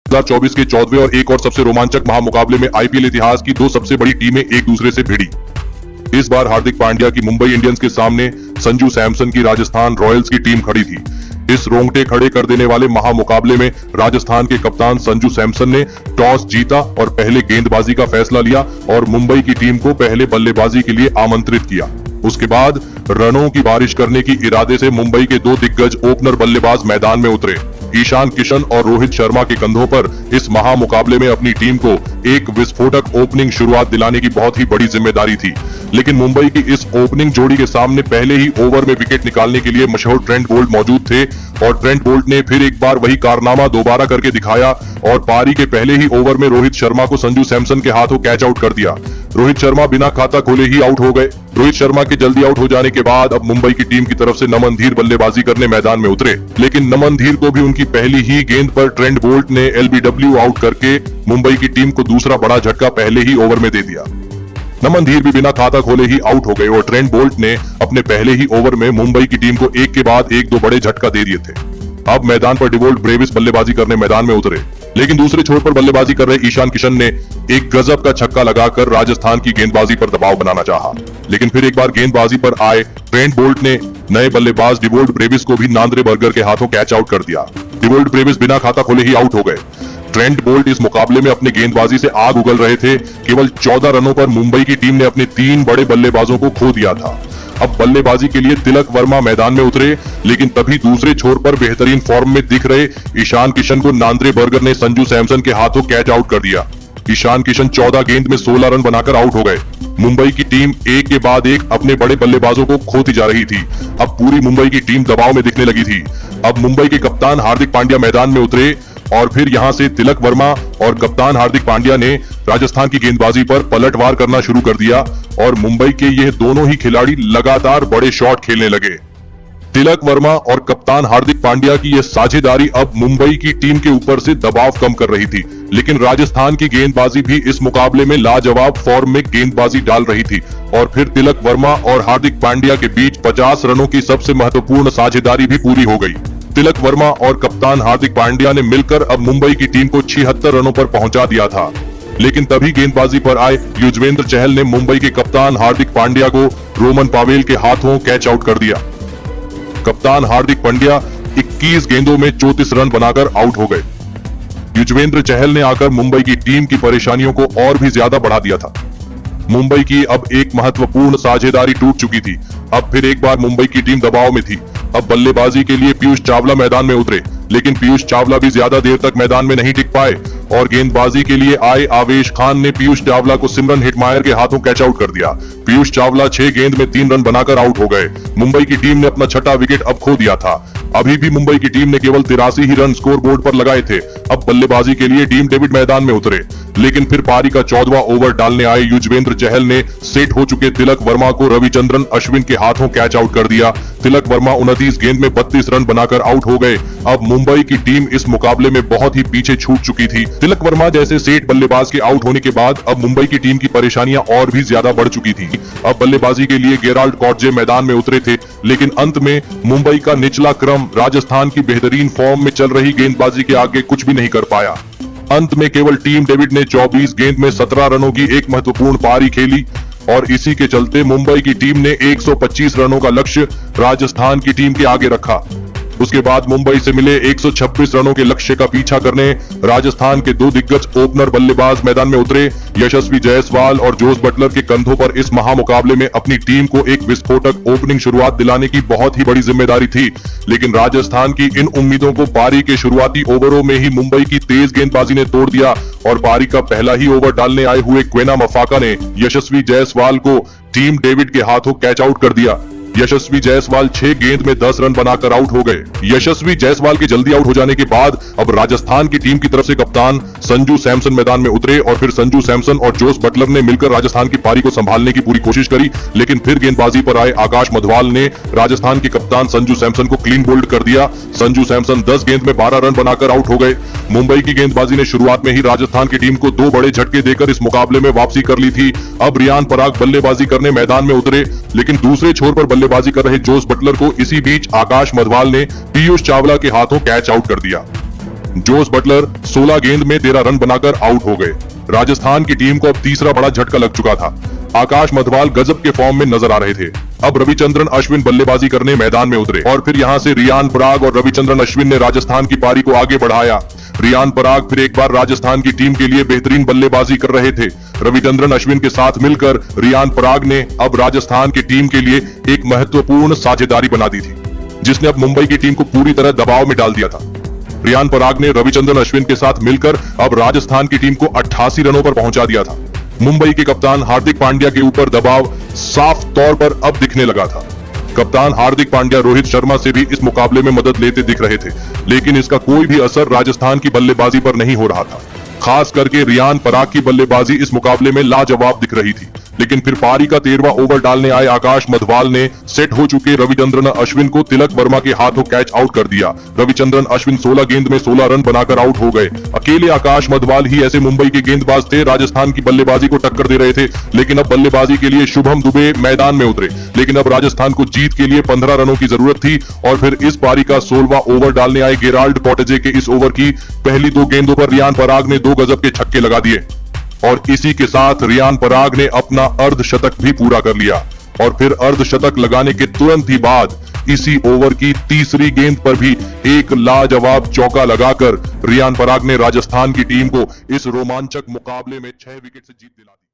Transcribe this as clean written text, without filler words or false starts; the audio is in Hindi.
2024 के 14वें और एक और सबसे रोमांचक महामुकाबले में आईपीएल इतिहास की दो सबसे बड़ी टीमें एक दूसरे से भिड़ी। इस बार हार्दिक पांड्या की मुंबई इंडियंस के सामने संजू सैमसन की राजस्थान रॉयल्स की टीम खड़ी थी। इस रोंगटे खड़े कर देने वाले महामुकाबले में राजस्थान के कप्तान संजू सैमसन ने टॉस जीता और पहले गेंदबाजी का फैसला लिया और मुंबई की टीम को पहले बल्लेबाजी के लिए आमंत्रित किया। उसके बाद रनों की बारिश करने की इरादे से मुंबई के दो दिग्गज ओपनर बल्लेबाज मैदान में उतरे। ईशान किशन और रोहित शर्मा के कंधों पर इस महामुकाबले में अपनी टीम को एक विस्फोटक ओपनिंग शुरुआत दिलाने की बहुत ही बड़ी जिम्मेदारी थी। लेकिन मुंबई की इस ओपनिंग जोड़ी के सामने पहले ही ओवर में विकेट निकालने के लिए मशहूर ट्रेंट बोल्ट मौजूद थे और ट्रेंट बोल्ट ने फिर एक बार वही कारनामा दोबारा करके दिखाया और पारी के पहले ही ओवर में रोहित शर्मा को संजू सैमसन के हाथों कैच आउट कर दिया। रोहित शर्मा बिना खाता खोले ही आउट हो गए। रोहित शर्मा के जल्दी आउट हो जाने के बाद अब मुंबई की टीम की तरफ से नमन धीर बल्लेबाजी करने मैदान में उतरे, लेकिन नमन धीर को भी उनकी पहली ही गेंद पर ट्रेंट बोल्ट ने एलबीडब्ल्यू आउट करके मुंबई की टीम को दूसरा बड़ा झटका पहले ही ओवर में दे दिया। नमन धीर भी बिना खाता खोले ही आउट हो गए और ट्रेंट बोल्ट ने अपने पहले ही ओवर में मुंबई की टीम को एक के बाद एक दो बड़े झटका दे दिए थे। अब मैदान पर डिवोल्ट ब्रेविस बल्लेबाजी करने मैदान में उतरे, लेकिन दूसरे छोर पर बल्लेबाजी कर रहे ईशान किशन ने एक गजब का छक्का लगाकर राजस्थान की गेंदबाजी पर दबाव बनाना चाहा। लेकिन फिर एक बार गेंदबाजी पर आए ट्रेंट बोल्ट ने नए बल्लेबाज डिवोल्ट ब्रेविस को भी नांद्रे बर्गर के हाथों कैच आउट कर दिया। डिवोल्ट ब्रेविस बिना खाता खोले ही आउट हो गए। ट्रेंट बोल्ट इस मुकाबले में अपनी गेंदबाजी से आग उगल रहे थे। केवल 14 रनों पर मुंबई की टीम ने अपने 3 बड़े बल्लेबाजों को खो दिया था। अब बल्लेबाजी के लिए तिलक वर्मा मैदान में उतरे, लेकिन तभी दूसरे छोर पर बेहतरीन फॉर्म में दिख रहे ईशान किशन को नांद्रे बर्गर ने संजू सैमसन के हाथों कैच आउट कर दिया। ईशान किशन 14 गेंद में 16 रन बनाकर आउट हो गए। मुंबई की टीम एक के बाद एक अपने बड़े बल्लेबाजों को खोती जा रही थी। अब पूरी मुंबई की टीम दबाव में दिखने लगी थी। अब मुंबई के कप्तान हार्दिक पांड्या मैदान में उतरे और फिर यहां से तिलक वर्मा और कप्तान हार्दिक पांड्या ने राजस्थान की गेंदबाजी पर पलटवार करना शुरू कर दिया और मुंबई के ये दोनों ही खिलाड़ी लगातार बड़े शॉट खेलने लगे। तिलक वर्मा और कप्तान हार्दिक पांड्या की यह साझेदारी अब मुंबई की टीम के ऊपर से दबाव कम कर रही थी, लेकिन राजस्थान की गेंदबाजी भी इस मुकाबले में लाजवाब फॉर्म में गेंदबाजी डाल रही थी और फिर तिलक वर्मा और हार्दिक पांड्या के बीच 50 रनों की सबसे महत्वपूर्ण साझेदारी भी पूरी हो गई। तिलक वर्मा और कप्तान हार्दिक पांड्या ने मिलकर अब मुंबई की टीम को 76 रनों पर पहुंचा दिया था। लेकिन तभी गेंदबाजी पर आए युजवेंद्र चहल ने मुंबई के कप्तान हार्दिक पांड्या को रोमन पावेल के हाथों कैच आउट कर दिया। कप्तान हार्दिक पांड्या 21 गेंदों में 34 रन बनाकर आउट हो गए। युजवेंद्र चहल ने आकर मुंबई की टीम की परेशानियों को और भी ज्यादा बढ़ा दिया था। मुंबई की अब एक महत्वपूर्ण साझेदारी टूट चुकी थी। अब फिर एक बार मुंबई की टीम दबाव में थी। अब बल्लेबाजी के लिए पीयूष चावला मैदान में उतरे, लेकिन पीयूष चावला भी ज्यादा देर तक मैदान में नहीं टिक पाए और गेंदबाजी के लिए आए आवेश खान ने पीयूष चावला को सिमरन हिटमायर के हाथों कैच आउट कर दिया। पीयूष चावला 6 गेंद में 3 रन बनाकर आउट हो गए। मुंबई की टीम ने अपना छठा विकेट अब खो दिया था। अभी भी मुंबई की टीम ने केवल 83 ही रन स्कोर बोर्ड पर लगाए थे। अब बल्लेबाजी के लिए टीम डेविड मैदान में उतरे, लेकिन फिर पारी का 14वां ओवर डालने आए युजवेंद्र चहल ने सेट हो चुके तिलक वर्मा को रविचंद्रन अश्विन के हाथों कैच आउट कर दिया। तिलक वर्मा 29 गेंद में 32 रन बनाकर आउट हो गए। अब मुंबई की टीम इस मुकाबले में बहुत ही पीछे छूट चुकी थी। तिलक वर्मा जैसे सेट बल्लेबाज के आउट होने के बाद अब मुंबई की टीम की परेशानियां और भी ज्यादा बढ़ चुकी थी। अब बल्लेबाजी के लिए गेराल्ड कॉटजे मैदान में उतरे थे, लेकिन अंत में मुंबई का निचला क्रम राजस्थान की बेहतरीन फॉर्म में चल रही गेंदबाजी के आगे कुछ भी नहीं कर पाया। अंत में केवल टीम डेविड ने 24 गेंद में 17 रनों की एक महत्वपूर्ण पारी खेली और इसी के चलते मुंबई की टीम ने 125 रनों का लक्ष्य राजस्थान की टीम के आगे रखा। उसके बाद मुंबई से मिले 126 रनों के लक्ष्य का पीछा करने राजस्थान के दो दिग्गज ओपनर बल्लेबाज मैदान में उतरे। यशस्वी जायसवाल और जोस बटलर के कंधों पर इस महामुकाबले में अपनी टीम को एक विस्फोटक ओपनिंग शुरुआत दिलाने की बहुत ही बड़ी जिम्मेदारी थी, लेकिन राजस्थान की इन उम्मीदों को पारी के शुरुआती ओवरों में ही मुंबई की तेज गेंदबाजी ने तोड़ दिया और पारी का पहला ही ओवर डालने आए हुए क्वेना मफाका ने यशस्वी जायसवाल को टीम डेविड के हाथों कैच आउट कर दिया। यशस्वी जायसवाल 6 गेंद में 10 रन बनाकर आउट हो गए। यशस्वी जायसवाल के जल्दी आउट हो जाने के बाद अब राजस्थान की टीम की तरफ से कप्तान संजू सैमसन मैदान में उतरे और फिर संजू सैमसन और जोस बटलर ने मिलकर राजस्थान की पारी को संभालने की पूरी कोशिश करी, लेकिन फिर गेंदबाजी पर आए आकाश मधवाल ने राजस्थान के कप्तान संजू सैमसन को क्लीन बोल्ड कर दिया। संजू सैमसन 10 गेंद में 12 रन बनाकर आउट हो गए। मुंबई की गेंदबाजी ने शुरुआत में ही राजस्थान की टीम को 2 बड़े झटके देकर इस मुकाबले में वापसी कर ली थी। अब रियान पराग बल्लेबाजी करने मैदान में उतरे, लेकिन दूसरे छोर पर बल्लेबाजी कर रहे जोस बटलर को इसी बीच आकाश मधवाल ने पीयूष चावला के हाथों कैच आउट कर दिया। जोस बटलर 16 गेंद में 13 रन बनाकर आउट हो गए। राजस्थान की टीम को अब तीसरा बड़ा झटका लग चुका था। आकाश मधवाल गजब के फॉर्म में नजर आ रहे थे। अब रविचंद्रन अश्विन बल्लेबाजी करने मैदान में उतरे और फिर यहां से रियान पराग और रविचंद्रन अश्विन ने राजस्थान की पारी को आगे बढ़ाया। रियान पराग फिर एक बार राजस्थान की टीम के लिए बेहतरीन बल्लेबाजी कर रहे थे। रविचंद्रन अश्विन के साथ मिलकर रियान पराग ने अब राजस्थान की टीम के लिए एक महत्वपूर्ण साझेदारी बना दी थी, जिसने अब मुंबई की टीम को पूरी तरह दबाव में डाल दिया था। रियान पराग ने रविचंद्रन अश्विन के साथ मिलकर अब राजस्थान की टीम को 88 रनों पर पहुंचा दिया था। मुंबई के कप्तान हार्दिक पांड्या के ऊपर दबाव साफ तौर पर अब दिखने लगा था। कप्तान हार्दिक पांड्या रोहित शर्मा से भी इस मुकाबले में मदद लेते दिख रहे थे, लेकिन इसका कोई भी असर राजस्थान की बल्लेबाजी पर नहीं हो रहा था। खास करके रियान पराग की बल्लेबाजी इस मुकाबले में लाजवाब दिख रही थी, लेकिन फिर पारी का 13वां ओवर डालने आए आकाश मधवाल ने सेट हो चुके रविचंद्रन अश्विन को तिलक वर्मा के हाथों कैच आउट कर दिया। रविचंद्रन अश्विन 16 गेंद में 16 रन बनाकर आउट हो गए। अकेले आकाश मधवाल ही ऐसे मुंबई के गेंदबाज थे राजस्थान की बल्लेबाजी को टक्कर दे रहे थे, लेकिन अब बल्लेबाजी के लिए शुभम दुबे मैदान में उतरे। लेकिन अब राजस्थान को जीत के लिए 15 रनों की जरूरत थी और फिर इस पारी का 16वां ओवर डालने आए गेराल्ड पोटेजे के इस ओवर की पहली 2 गेंदों पर रियान पराग ने 2 गजब के छक्के लगा दिए और इसी के साथ रियान पराग ने अपना अर्धशतक भी पूरा कर लिया। और फिर अर्धशतक लगाने के तुरंत ही बाद इसी ओवर की तीसरी गेंद पर भी एक लाजवाब चौका लगाकर रियान पराग ने राजस्थान की टीम को इस रोमांचक मुकाबले में 6 विकेट से जीत दिला दी।